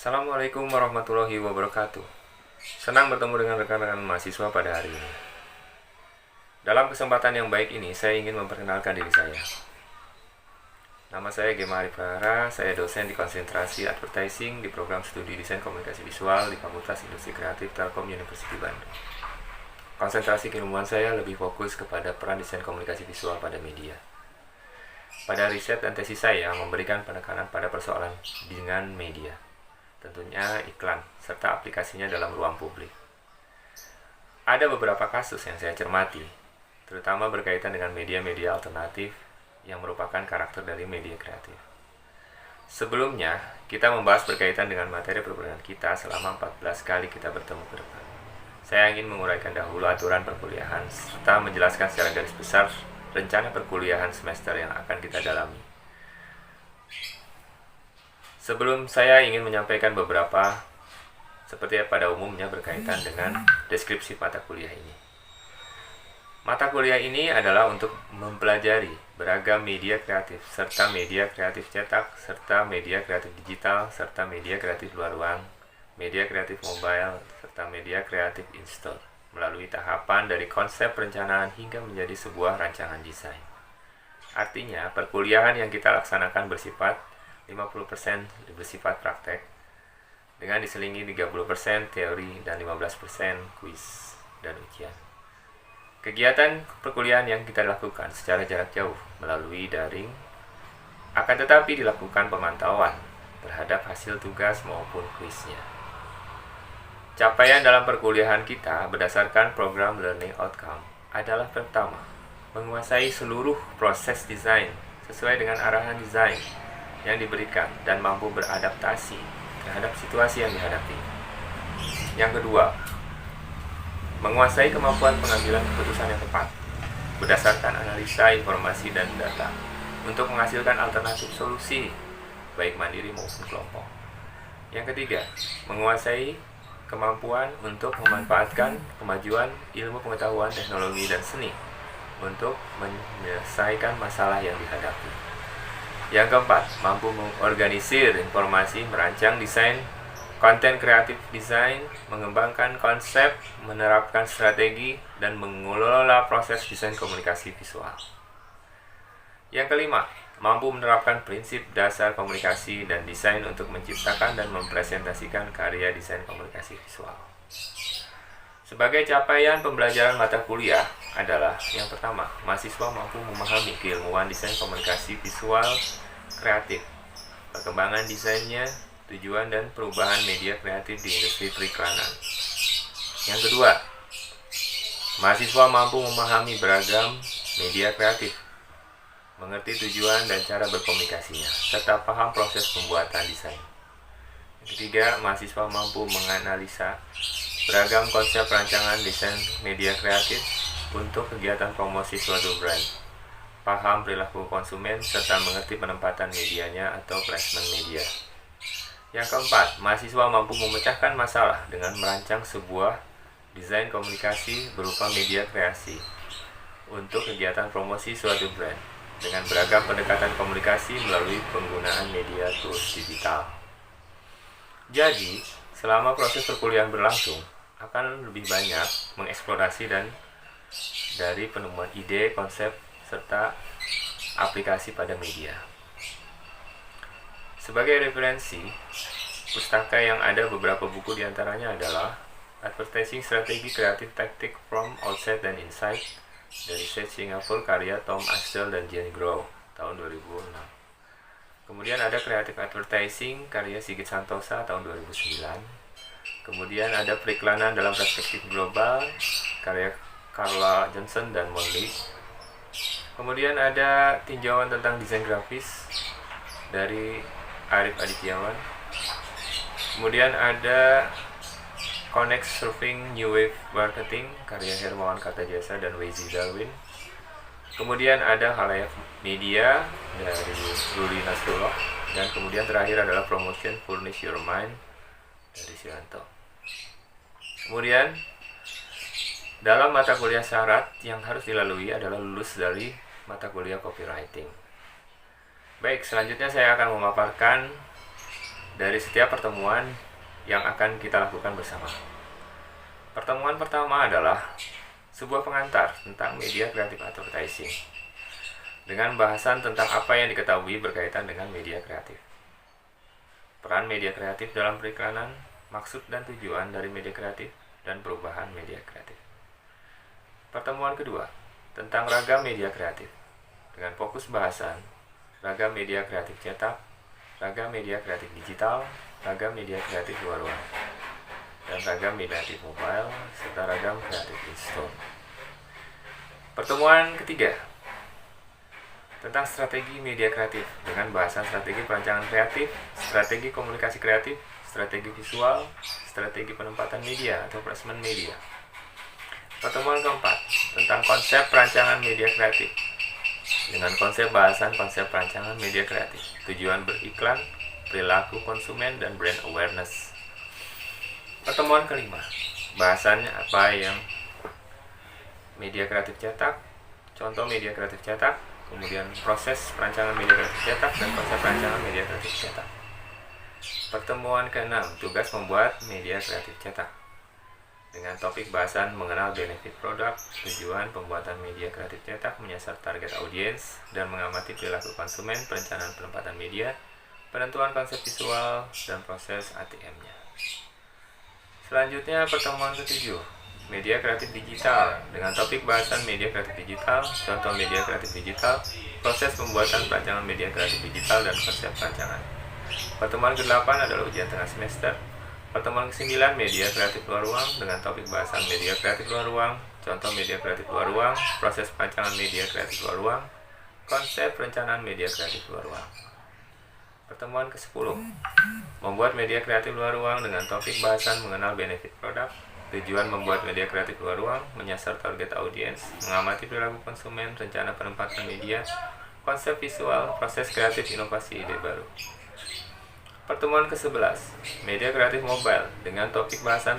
Assalamualaikum warahmatullahi wabarakatuh. Senang bertemu dengan rekan-rekan mahasiswa pada hari ini. Dalam kesempatan yang baik ini, saya ingin memperkenalkan diri saya. Nama saya Gema Arif Rahara, saya dosen di konsentrasi advertising di program studi desain komunikasi visual di Fakultas Industri Kreatif Telkom University Bandung. Konsentrasi keilmuan saya lebih fokus kepada peran desain komunikasi visual pada media. Pada riset dan tesis saya memberikan penekanan pada persoalan dengan media, tentunya iklan, serta aplikasinya dalam ruang publik. Ada beberapa kasus yang saya cermati, terutama berkaitan dengan media-media alternatif yang merupakan karakter dari media kreatif. Sebelumnya, kita membahas berkaitan dengan materi perkuliahan kita selama 14 kali kita bertemu ke depan. Saya ingin menguraikan dahulu aturan perkuliahan, serta menjelaskan secara garis besar rencana perkuliahan semester yang akan kita dalami. Sebelum saya ingin menyampaikan beberapa seperti pada umumnya berkaitan dengan deskripsi mata kuliah ini. Mata kuliah ini adalah untuk mempelajari beragam media kreatif, serta media kreatif cetak, serta media kreatif digital, serta media kreatif luar ruang, media kreatif mobile, serta media kreatif in-store, melalui tahapan dari konsep perencanaan hingga menjadi sebuah rancangan desain. Artinya, perkuliahan yang kita laksanakan bersifat 50% bersifat praktek, dengan diselingi 30% teori dan 15% kuis dan ujian. Kegiatan perkuliahan yang kita lakukan secara jarak jauh melalui daring, akan tetapi dilakukan pemantauan terhadap hasil tugas maupun kuisnya. Capaian dalam perkuliahan kita berdasarkan program learning outcome adalah pertama, menguasai seluruh proses desain sesuai dengan arahan desain yang diberikan dan mampu beradaptasi terhadap situasi yang dihadapi. Yang kedua, menguasai kemampuan pengambilan keputusan yang tepat berdasarkan analisa informasi dan data untuk menghasilkan alternatif solusi baik mandiri maupun kelompok. Yang ketiga, menguasai kemampuan untuk memanfaatkan kemajuan ilmu pengetahuan, teknologi, dan seni untuk menyelesaikan masalah yang dihadapi. Yang keempat, mampu mengorganisir informasi, merancang desain, konten kreatif desain, mengembangkan konsep, menerapkan strategi, dan mengelola proses desain komunikasi visual. Yang kelima, mampu menerapkan prinsip dasar komunikasi dan desain untuk menciptakan dan mempresentasikan karya desain komunikasi visual. Sebagai capaian pembelajaran mata kuliah adalah yang pertama, mahasiswa mampu memahami keilmuan desain komunikasi visual kreatif, perkembangan desainnya, tujuan dan perubahan media kreatif di industri periklanan. Yang kedua, mahasiswa mampu memahami beragam media kreatif, mengerti tujuan dan cara berkomunikasinya, serta paham proses pembuatan desain. Yang ketiga, mahasiswa mampu menganalisa beragam konsep rancangan desain media kreatif untuk kegiatan promosi suatu brand, paham perilaku konsumen, serta mengerti penempatan medianya atau placement media. Yang keempat, mahasiswa mampu memecahkan masalah dengan merancang sebuah desain komunikasi berupa media kreasi untuk kegiatan promosi suatu brand dengan beragam pendekatan komunikasi melalui penggunaan media tools digital. Jadi, selama proses perkuliahan berlangsung, akan lebih banyak mengeksplorasi dan dari penemuan ide, konsep, serta aplikasi pada media. Sebagai referensi, pustaka yang ada beberapa buku diantaranya adalah Advertising Strategy Creative Tactic from Outside and Inside dari Set Singapore karya Tom Astle dan Jenny Grow tahun 2006. Kemudian ada Creative Advertising karya Sigit Santosa tahun 2009. Kemudian ada Periklanan dalam Perspektif Global karya Carla Johnson dan Monley. Kemudian ada Tinjauan tentang Desain Grafis dari Arif Adityawan. Kemudian ada Connect Surfing New Wave Marketing karya Hermawan Kartajasa dan Wezi Darwin. Kemudian ada Halayak Media dari Ruli Nasrullah. Dan kemudian terakhir adalah Promotion Furnish Your Mind dari Siranto. Kemudian dalam mata kuliah syarat yang harus dilalui adalah lulus dari mata kuliah copywriting. Baik, selanjutnya saya akan memaparkan dari setiap pertemuan yang akan kita lakukan bersama. Pertemuan pertama adalah sebuah pengantar tentang media kreatif advertising, dengan bahasan tentang apa yang diketahui berkaitan dengan media kreatif. Peran media kreatif dalam periklanan, maksud dan tujuan dari media kreatif, dan perubahan media kreatif. Pertemuan kedua, tentang ragam media kreatif, dengan fokus bahasan ragam media kreatif cetak, ragam media kreatif digital, ragam media kreatif luar ruang, dan ragam media kreatif mobile, serta ragam kreatif in-store. Pertemuan ketiga, tentang strategi media kreatif, dengan bahasan strategi perancangan kreatif, strategi komunikasi kreatif, strategi visual, strategi penempatan media atau placement media. Pertemuan keempat, tentang konsep perancangan media kreatif, dengan konsep bahasan konsep perancangan media kreatif, tujuan beriklan, perilaku konsumen, dan brand awareness. Pertemuan kelima, bahasannya apa yang media kreatif cetak, contoh media kreatif cetak, kemudian proses perancangan media kreatif cetak, dan konsep perancangan media kreatif cetak. Pertemuan keenam, tugas membuat media kreatif cetak, dengan topik bahasan mengenal benefit produk, tujuan pembuatan media kreatif cetak menyasar target audiens, dan mengamati perilaku konsumen, perencanaan penempatan media, penentuan konsep visual, dan proses ATM-nya. Selanjutnya pertemuan ketujuh, media kreatif digital, dengan topik bahasan media kreatif digital, contoh media kreatif digital, proses pembuatan perancangan media kreatif digital, dan konsep perancangan. Pertemuan ke-8 adalah ujian tengah semester. Pertemuan ke-9, media kreatif luar ruang, dengan topik bahasan media kreatif luar ruang, contoh media kreatif luar ruang, proses perancangan media kreatif luar ruang, konsep perencanaan media kreatif luar ruang. Pertemuan ke-10, membuat media kreatif luar ruang, dengan topik bahasan mengenal benefit produk, tujuan membuat media kreatif luar ruang, menyasar target audiens, mengamati perilaku konsumen, rencana penempatan media, konsep visual, proses kreatif, inovasi ide baru. Pertemuan ke-11, media kreatif mobile, dengan topik bahasan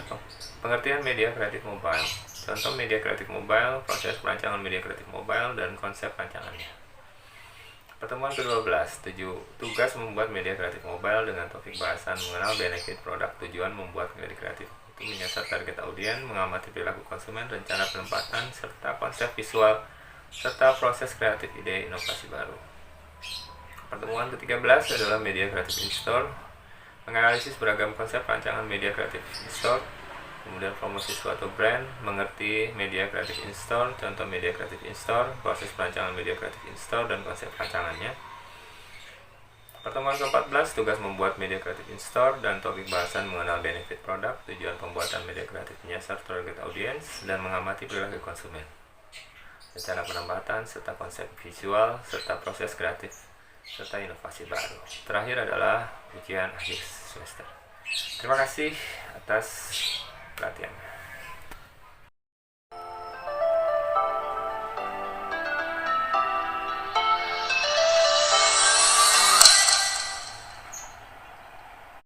pengertian media kreatif mobile, contoh media kreatif mobile, proses perancangan media kreatif mobile, dan konsep rancangannya. Pertemuan ke-12, tugas membuat media kreatif mobile, dengan topik bahasan mengenal benefit produk, tujuan membuat media kreatif itu menyasar target audiens, mengamati perilaku konsumen, rencana penempatan, serta konsep visual, serta proses kreatif ide inovasi baru. Pertemuan ke-13 adalah media kreatif in-store, menganalisis beragam konsep rancangan media kreatif in-store, kemudian promosi suatu brand, mengerti media kreatif in-store, contoh media kreatif in-store, proses perancangan media kreatif in-store, dan konsep rancangannya. Pertemuan ke-14, tugas membuat media kreatif in-store dan topik bahasan mengenal benefit produk, tujuan pembuatan media kreatif menyasar target audiens, dan mengamati perilaku konsumen, rencana penempatan, serta konsep visual, serta proses kreatif, serta inovasi baru. Terakhir adalah ujian akhir semester. Terima kasih atas perhatiannya.